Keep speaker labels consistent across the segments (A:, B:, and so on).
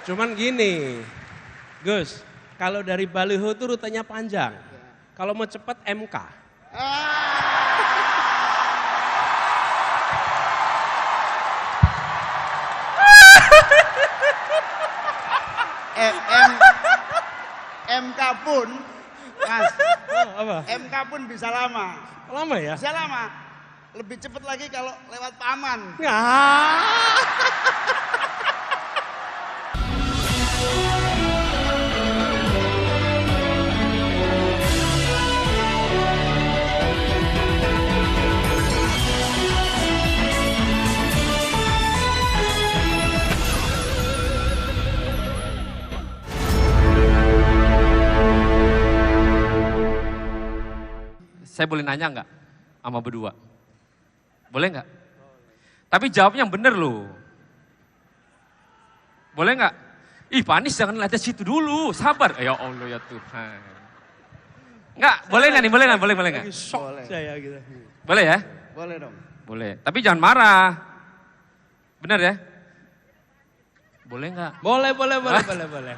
A: Cuman gini, Gus, kalau dari baliho itu rutenya panjang. Kalau mau cepat MK.
B: MK pun, Mas,
A: Apa?
B: MK pun bisa lama.
A: Lama ya?
B: Bisa lama. Lebih cepat lagi kalau lewat paman.
C: Saya boleh nanya nggak sama berdua? Boleh nggak? Tapi jawabnya yang bener loh. Boleh nggak? Ih Pak Anies jangan lihat situ dulu, sabar. Ya Allah ya Tuhan. Nggak, boleh nggak nih? Boleh nggak? Boleh nggak?
A: Lagi shock
B: Boleh.
A: saya gitu.
C: Boleh ya?
B: Boleh dong.
C: Boleh. Tapi jangan marah. Bener ya? Boleh nggak?
A: Boleh.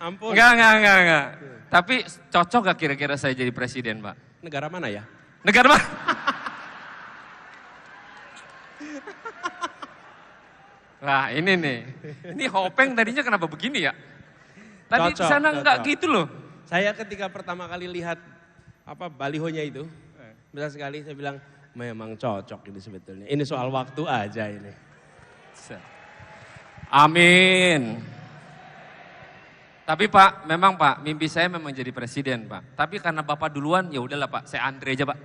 A: Ampun.
C: Enggak. Tapi cocok gak kira-kira saya jadi presiden, Pak?
A: Negara mana ya?
C: Negara mana? Nah ini nih, ini Hopeng tadinya kenapa begini ya? Tadi
A: Cocok,
C: sana enggak
A: cocok.
C: gitu loh.
A: Saya ketika pertama kali lihat balihonya itu, besar sekali saya bilang memang cocok ini sebetulnya. Ini soal waktu aja ini.
C: Amin. Tapi Pak, memang Pak, mimpi saya memang jadi presiden Pak. Tapi karena Bapak duluan, ya udahlah Pak, saya antre aja Pak.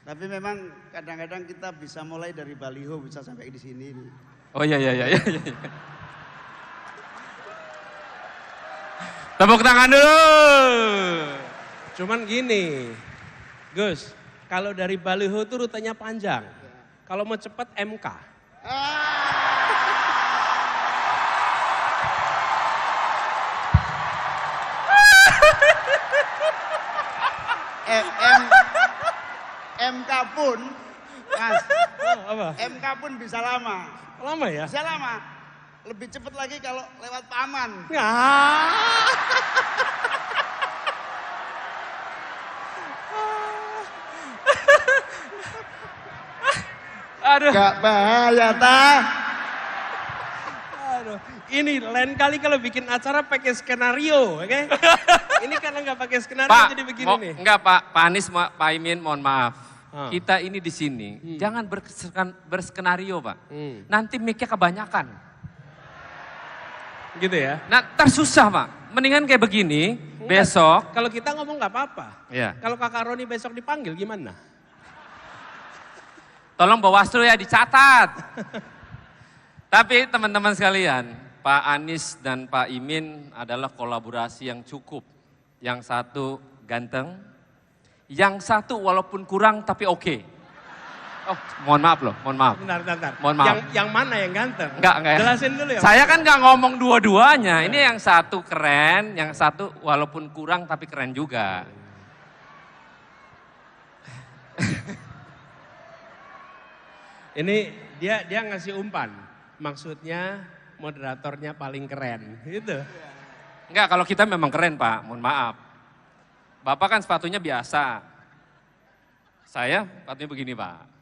B: Tapi memang kadang-kadang kita bisa mulai dari baliho bisa sampai di sini.
C: Oh iya. Tepuk tangan dulu.
A: Cuman gini, Gus, kalau dari baliho itu rutenya panjang. Kalau mau cepat MK.
B: MK pun, Mas,
A: Apa?
B: MK pun bisa lama.
A: Lama ya?
B: Bisa lama. Lebih cepat lagi kalau lewat paman.
C: Aduh.
B: Gak bahaya tah.
A: Aduh, ini lain kali kalau bikin acara pakai skenario, oke? Ini karena nggak pakai skenario
C: Pak,
A: jadi begini nih.
C: enggak Pak Anies, Pak Imin mohon maaf. Kita ini di sini, jangan berskenario Pak. Nanti mic-nya kebanyakan.
A: Gitu ya?
C: Nah, tersusah Pak. Mendingan kayak begini, besok.
A: Kalau kita ngomong nggak apa-apa.
C: Iya.
A: Kalau Kakak Roni besok dipanggil gimana?
C: Tolong Bawaslu ya dicatat. Tapi teman-teman sekalian, Pak Anies dan Pak Imin adalah kolaborasi yang cukup. Yang satu ganteng, yang satu walaupun kurang tapi oke. Oh, mohon maaf loh, mohon maaf.
A: Bentar.
C: Mohon maaf.
A: Yang mana yang ganteng?
C: Enggak ya.
A: Jelasin dulu ya.
C: Saya kan nggak ngomong dua-duanya. Ini yang satu keren, yang satu walaupun kurang tapi keren juga.
A: Ini dia ngasih umpan. Maksudnya moderatornya paling keren, gitu.
C: Enggak, kalau kita memang keren Pak, mohon maaf. Bapak kan sepatunya biasa. Saya sepatunya begini Pak.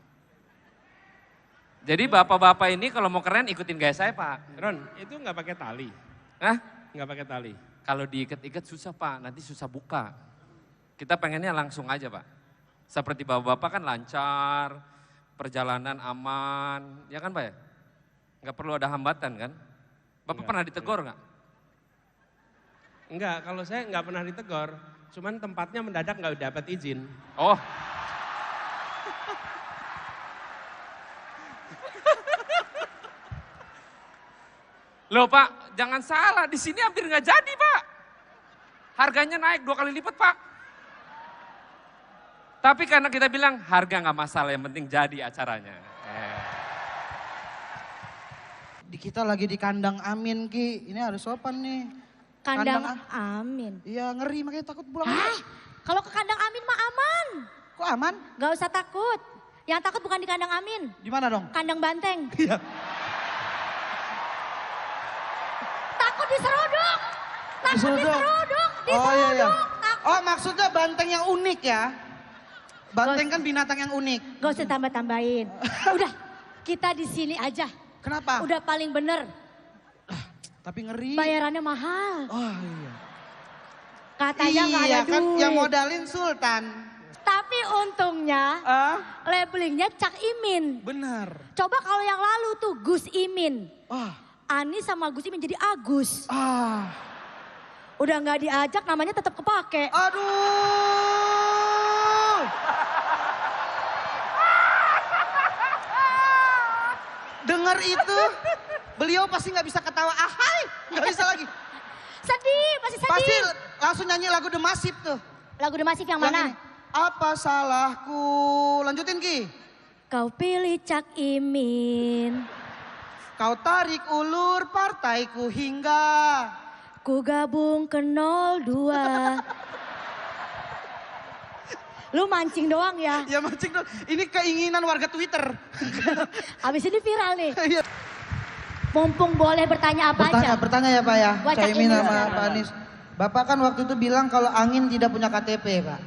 C: Jadi bapak-bapak ini kalau mau keren ikutin gaya saya Pak.
A: Ron, itu nggak pakai tali?
C: Hah?
A: Nggak pakai tali?
C: Kalau diikat-ikat susah Pak, nanti susah buka. Kita pengennya langsung aja Pak. Seperti bapak-bapak kan lancar, perjalanan aman, ya kan Pak ya? Nggak perlu ada hambatan kan? Bapak
A: Enggak.
C: pernah ditegur nggak?
A: Enggak, kalau saya nggak pernah ditegur. Cuman tempatnya mendadak nggak dapat izin.
C: Oh. Loh Pak, jangan salah, di sini hampir nggak jadi Pak. Harganya naik 2 kali lipat Pak. Tapi karena kita bilang harga nggak masalah, yang penting jadi acaranya.
D: Kita lagi di kandang Amin Ki, ini harus sopan nih.
E: Kandang Amin.
D: Iya ngeri makanya takut pulang.
E: Hah? Kalau ke kandang Amin mah aman.
D: Kok aman?
E: Gak usah takut. Yang takut bukan di kandang Amin.
D: Di mana dong?
E: Kandang Banteng.
D: Iya.
E: diseruduk. Takut
D: Diseruduk.
E: diseruduk.
D: Oh iya iya.
E: Takut.
D: Oh maksudnya banteng yang unik ya? Banteng kan binatang yang unik.
E: Gak usah tambah-tambahin. Udah, kita di sini aja.
D: Kenapa?
E: Udah paling bener.
D: Tapi ngeri.
E: Bayarannya mahal.
D: Oh iya.
E: Katanya nggak ada
D: Iya kan
E: duit.
D: yang modalin Sultan.
E: Tapi untungnya
D: Ah,
E: labelingnya Cak Imin.
D: benar.
E: Coba kalau yang lalu tuh Gus Imin.
D: Wah,
E: Anis sama Gus Imin jadi Agus. Udah nggak diajak namanya tetap kepake.
D: aduh. Dengar itu, beliau pasti nggak bisa ketawa. Ahai, nggak bisa lagi.
E: Sedih, masih sedih.
D: Pasti langsung nyanyi lagu The Massive tuh.
E: Lagu The Massive yang
D: Yang
E: mana?
D: ini, apa salahku? Lanjutin Ki.
E: Kau pilih Cak Imin.
D: Kau tarik ulur partaiku hingga.
E: Ku gabung ke 02. Lu mancing doang ya.
D: Ya mancing dong. Ini keinginan warga Twitter.
E: Abis ini viral nih.
D: Iya.
E: Mumpung boleh bertanya apa aja.
D: Bertanya ya Pak ya.
E: Buat Cak
D: Caimin
E: Imin
D: sama
E: sekarang.
D: Pak Anies. Bapak kan waktu itu bilang kalau angin tidak punya KTP Pak.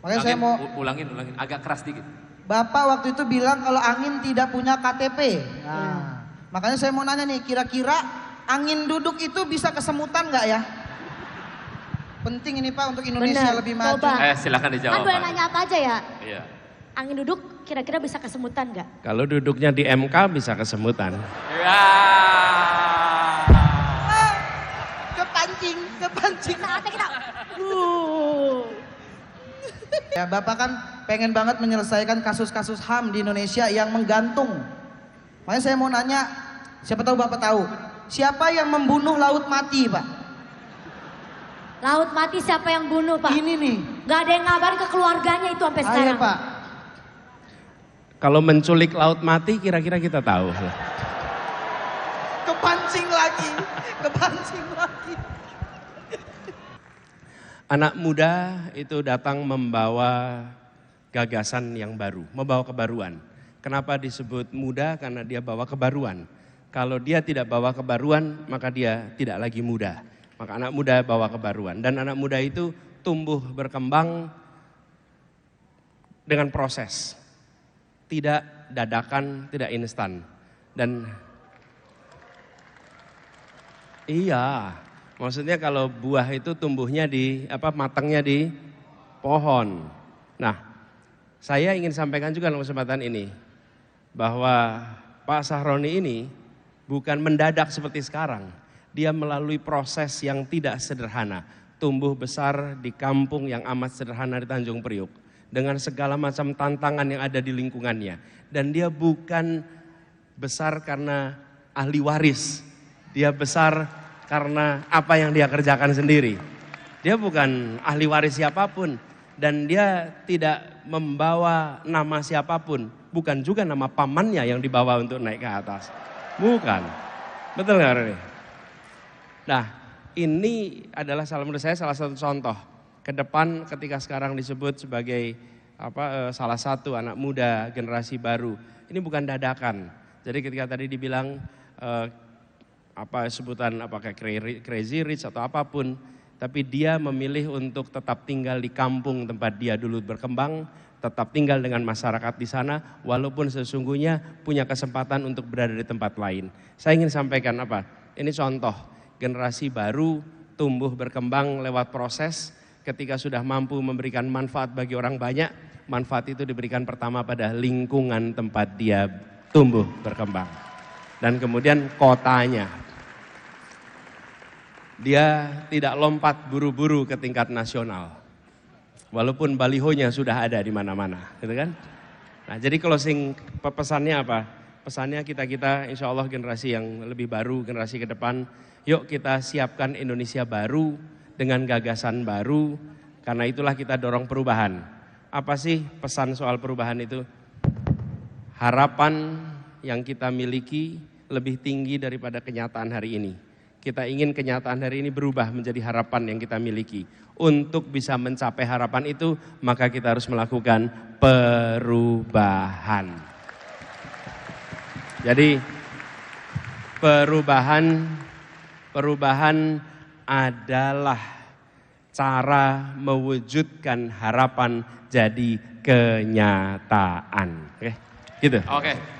D: Makanya saya mau,
C: ulangin, agak keras dikit.
D: Bapak waktu itu bilang kalau angin tidak punya KTP. Nah, makanya saya mau nanya nih, kira-kira angin duduk itu bisa kesemutan nggak ya? Penting ini Pak untuk Indonesia
E: Bener,
D: lebih maju.
E: coba.
C: Silakan dijawab.
E: Kan boleh
C: Pak.
E: nanya apa aja ya.
C: Iya.
E: Angin duduk kira-kira bisa kesemutan nggak?
A: Kalau duduknya di MK bisa kesemutan.
C: Ya.
D: Kepancing.
E: Saatnya kita.
D: Ya Bapak kan pengen banget menyelesaikan kasus-kasus HAM di Indonesia yang menggantung. Makanya saya mau nanya, siapa tahu Bapak tahu, siapa yang membunuh Laut Mati Pak?
E: Laut Mati siapa yang bunuh Pak?
D: Ini nih.
E: Gak ada yang ngabarin ke keluarganya itu sampai
D: Ayo
E: sekarang.
D: Pak.
A: Kalau menculik Laut Mati kira-kira kita tahu.
D: Kepancing lagi.
A: Anak muda itu datang membawa gagasan yang baru, membawa kebaruan. Kenapa disebut muda? Karena dia bawa kebaruan. Kalau dia tidak bawa kebaruan, maka dia tidak lagi muda. Maka anak muda bawa kebaruan. Dan anak muda itu tumbuh berkembang dengan proses. Tidak dadakan, tidak instan. Dan iya, maksudnya kalau buah itu tumbuhnya matangnya di pohon. Nah, saya ingin sampaikan juga dalam kesempatan ini bahwa Pak Sahroni ini bukan mendadak seperti sekarang. Dia melalui proses yang tidak sederhana, tumbuh besar di kampung yang amat sederhana di Tanjung Priuk dengan segala macam tantangan yang ada di lingkungannya. Dan dia bukan besar karena ahli waris, dia besar karena apa yang dia kerjakan sendiri. Dia bukan ahli waris siapapun dan dia tidak membawa nama siapapun, bukan juga nama pamannya yang dibawa untuk naik ke atas. Bukan. Betul nggak Rene? Nah, ini adalah menurut saya salah satu contoh ke depan ketika sekarang disebut sebagai salah satu anak muda generasi baru. Ini bukan dadakan. Jadi ketika tadi dibilang sebutan apakah crazy rich atau apapun, tapi dia memilih untuk tetap tinggal di kampung tempat dia dulu berkembang, tetap tinggal dengan masyarakat di sana, walaupun sesungguhnya punya kesempatan untuk berada di tempat lain. Saya ingin sampaikan ini contoh generasi baru tumbuh berkembang lewat proses. Ketika sudah mampu memberikan manfaat bagi orang banyak, manfaat itu diberikan pertama pada lingkungan tempat dia tumbuh berkembang. Dan kemudian kotanya. Dia tidak lompat buru-buru ke tingkat nasional. Walaupun balihonya sudah ada di mana-mana, gitu kan? Nah, jadi closing pesannya apa? Pesannya kita insya Allah generasi yang lebih baru, generasi ke depan, yuk kita siapkan Indonesia baru dengan gagasan baru, karena itulah kita dorong perubahan. Apa sih pesan soal perubahan itu? Harapan yang kita miliki lebih tinggi daripada kenyataan hari ini. Kita ingin kenyataan hari ini berubah menjadi harapan yang kita miliki. Untuk bisa mencapai harapan itu, maka kita harus melakukan perubahan. Jadi perubahan Perubahan adalah cara mewujudkan harapan jadi kenyataan. Oke, gitu.
C: Oke.